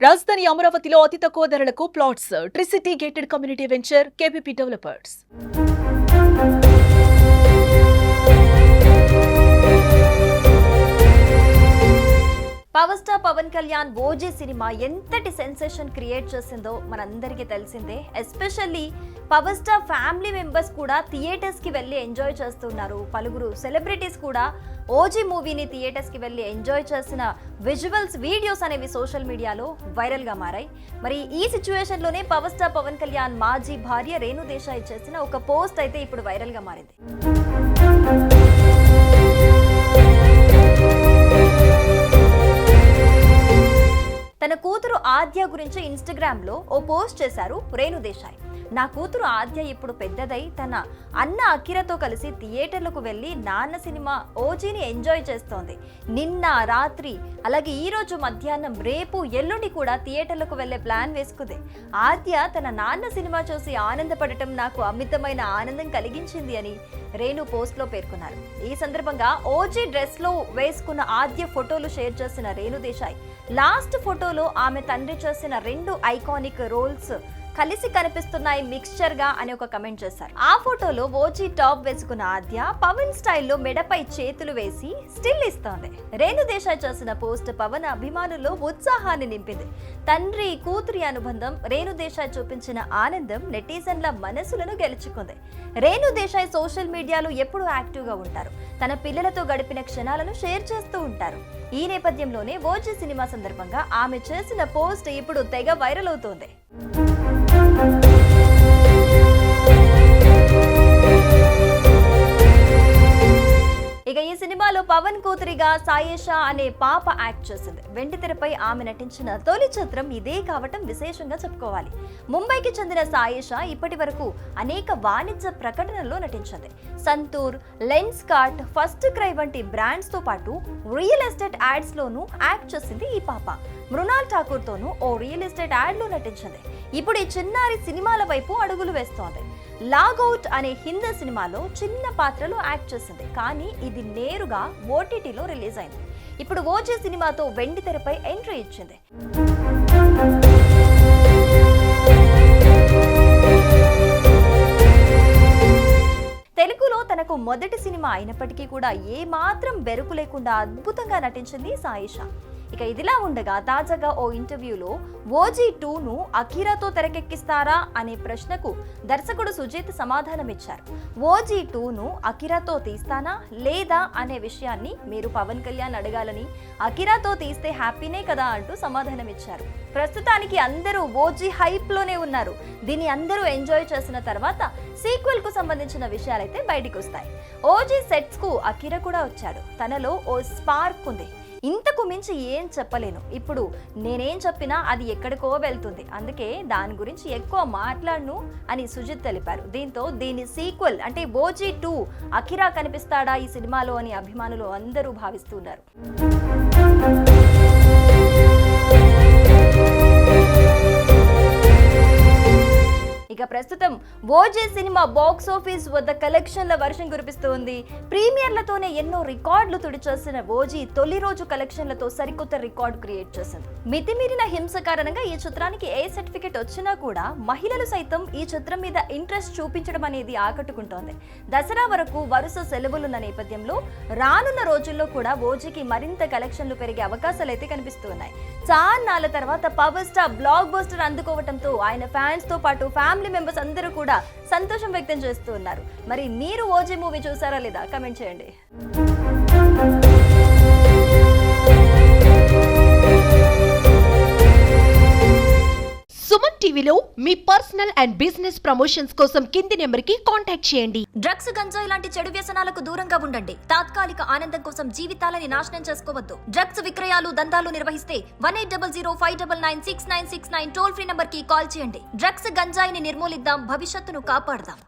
రాజధాని అమరావతిలో అతి తక్కువ ధరలకు plots. Tricity gated community venture KPP developers. Power star Pawan Kalyan OG సినిమా ఎంతటి సెన్సేషన్ క్రియేట్ చేసిందో మనందరికీ తెలిసిందే. Especially power star family members కూడా థియేటర్స్ కి వెళ్ళి ఎంజాయ్ చేస్తున్నారు. పలువురు సెలబ్రిటీస్ కూడా ఓజీ మూవీని థియేటర్స్ కి వెళ్ళి ఎంజాయ్ చేసిన విజువల్స్, వీడియోస్ అనేవి సోషల్ మీడియాలో వైరల్ గా మారాయి. మరి ఈ సిచ్యువేషన్ లోనే పవర్ స్టార్ పవన్ కళ్యాణ్ మాజీ భార్య రేణు దేశాయ్ చేసిన ఒక పోస్ట్ అయితే ఇప్పుడు వైరల్ గా మారింది. తన కూతురు ఆద్య గురించి ఇన్స్టాగ్రామ్ లో ఓ పోస్ట్ చేశారు రేణు దేశాయ్. నా కూతురు ఆద్య ఇప్పుడు పెద్దదై తన అన్న అఖిరతో కలిసి థియేటర్లకు వెళ్ళి నాన్న సినిమా ఓజీని ఎంజాయ్ చేస్తోంది. నిన్న రాత్రి అలాగే ఈ రోజు మధ్యాహ్నం, రేపు, ఎల్లుండి కూడా థియేటర్లకు వెళ్లే ప్లాన్ వేసుకుంది. ఆద్య తన నాన్న సినిమా చూసి ఆనందపడటం నాకు అమితమైన ఆనందం కలిగించింది అని రేణు పోస్ట్ లో పేర్కొన్నారు. ఈ సందర్భంగా ఓజీ డ్రెస్ లో వేసుకున్న ఆద్య ఫోటోలు షేర్ చేసిన రేణు దేశాయ్ లాస్ట్ ఫోటోలో ఆమె తండ్రి చేసిన 2 ఐకానిక్ రోల్స్ కలిసి కనిపిస్తున్నాయి మిక్స్చర్ గా అని ఒక కమెంట్ చేశారు. ఆ ఫోటోలో ఓజీ టాప్ వేసుకున్న ఆద్య పవన్ స్టైల్లో మెడపై చేతులు వేసి స్టిల్ ఇస్తోంది. రేణు దేశాయ్ చేసిన పోస్ట్ పవన్ అభిమానుల్లో ఉత్సాహాన్ని నింపింది. తండ్రి కూతురి అనుబంధం, రేణు దేశాయ్ చూపించిన ఆనందం నెటిజన్ల మనసులను గెలుచుకుంది. రేణు దేశాయ్ సోషల్ మీడియాలో ఎప్పుడూ యాక్టివ్ గా ఉంటారు. తన పిల్లలతో గడిపిన క్షణాలను షేర్ చేస్తూ ఉంటారు. ఈ నేపథ్యంలోనే ఓజీ సినిమా సందర్భంగా ఆమె చేసిన పోస్ట్ ఇప్పుడు తెగ వైరల్ అవుతోంది. ఇక ఈ సినిమాలో పవన్ కూతురిగా సాయేషా అనే పాప యాక్ట్ చేసింది. వెండితెరపై ఆమె నటించిన తొలి చిత్రం ఇదే కావటం విశేషంగా చెప్పుకోవాలి. ముంబైకి చెందిన సాయేషా ఇప్పటి వరకు అనేక వాణిజ్య ప్రకటనల్లో నటించింది. Santoor, lens cart, first cry వంటి బ్రాండ్స్ తో పాటు రియల్ ఎస్టేట్ యాడ్స్ లోనూ యాక్ట్ చేసింది ఈ పాప. మృణాల్ ఠాకూర్ తోనూ ఓ రియల్ ఎస్టేట్ యాడ్ లో నటించింది. ఇప్పుడు ఈ చిన్నారి సినిమాల వైపు అడుగులు వేస్తోంది. లాగౌట్ అనే హిందీ సినిమాలో చిన్న పాత్రలో యాక్ట్ చేసింది. కానీ ఇది నేరుగా ఓటీటీలో రిలీజ్ అయింది. ఇప్పుడు ఓజీ సినిమాతో వెండితెరపై ఎంట్రీ ఇచ్చింది. తెలుగులో తనకు మొదటి సినిమా అయినప్పటికీ కూడా ఏ మాత్రం బెరుకు లేకుండా అద్భుతంగా నటించింది సాయిషా. ఇక ఇదిలా ఉండగా తాజాగా ఓ ఇంటర్వ్యూలో ఓజీ 2ను అఖిరాతో తెరకెక్కిస్తారా అనే ప్రశ్నకు దర్శకుడు సుజిత్ సమాధానం ఇచ్చారు. ఓజీ 2ను అఖిరాతో తీస్తానా లేదా అనే విషయాన్ని మీరు పవన్ కళ్యాణ్ అడగాలని, అఖిరాతో తీస్తే హ్యాపీనే కదా అంటూ సమాధానం ఇచ్చారు. ప్రస్తుతానికి అందరూ ఓజీ హైప్ లోనే ఉన్నారు. దీన్ని అందరూ ఎంజాయ్ చేసిన తర్వాత సీక్వెల్ కు సంబంధించిన విషయాలైతే బయటికి వస్తాయి. ఓజీ సెట్స్ కు అఖిరా కూడా వచ్చాడు. తనలో ఓ స్పార్క్ ఉంది. ఇంతకు మించి ఏం చెప్పలేను. ఇప్పుడు నేనేం చెప్పినా అది ఎక్కడికో వెళ్తుంది. అందుకే దాని గురించి ఎక్కువ మాట్లాడను అని సుజిత్ తెలిపారు. దీంతో దీని సీక్వెల్ అంటే ఓజీ 2 అఖిరా కనిపిస్తాడా ఈ సినిమాలో అని అభిమానులు అందరూ భావిస్తున్నారు. ఇక ప్రస్తుతం ఓజీ సినిమా బాక్స్ ఆఫీస్ వద్ద కలెక్షన్ల వర్షం కురిపిస్తోంది. ప్రీమియర్లతోనే ఎన్నో రికార్డులు తుడిచేసిన ఓజీ తొలి రోజు కలెక్షన్లతో సరికొత్త రికార్డు క్రియేట్ చేసింది. మితిమీరిన హింస కారణంగా ఈ చిత్రానికి ఏ సర్టిఫికెట్ వచ్చినా కూడా మహిళలు సైతం ఈ చిత్రం మీద ఇంట్రెస్ట్ చూపించడం అనేది ఆకట్టుకుంటోంది. దసరా వరకు వరుస సెలవులున్న నేపథ్యంలో రానున్న రోజుల్లో కూడా ఓజీకి మరింత కలెక్షన్లు పెరిగే అవకాశాలు అయితే కనిపిస్తున్నాయి. చాన్నాళ్ళ తర్వాత పవర్ స్టార్ బ్లాక్ బస్టర్ అందుకోవడంతో ఆయన ఫ్యాన్స్ తో పాటు ఫ్యామిలీ మెంబర్స్ అందరూ కూడా సంతోషం వ్యక్తం చేస్తూ ఉన్నారు. మరి మీరు ఓజీ మూవీ చూసారా లేదా కామెంట్ చేయండి. సుమన్ టీవీలో మీ పర్సనల్ అండ్ బిజినెస్ ప్రమోషన్స్ కోసం కింది నెంబర్కి కాంటాక్ట్ చేయండి. డ్రగ్స్, గంజాయి లాంటి చెడు వ్యసనాలకు దూరంగా ఉండండి. తాత్కాలిక ఆనందం కోసం జీవితాలని నాశనం చేసుకోవద్దు. డ్రగ్స్ విక్రయాలు, దందాలు నిర్వహిస్తే 180059996969 టోల్ ఫ్రీ నంబర్ కి కాల్ చేయండి. డ్రగ్స్, గంజాయిని నిర్మూలిద్దాం, భవిష్యత్తును కాపాడదాం.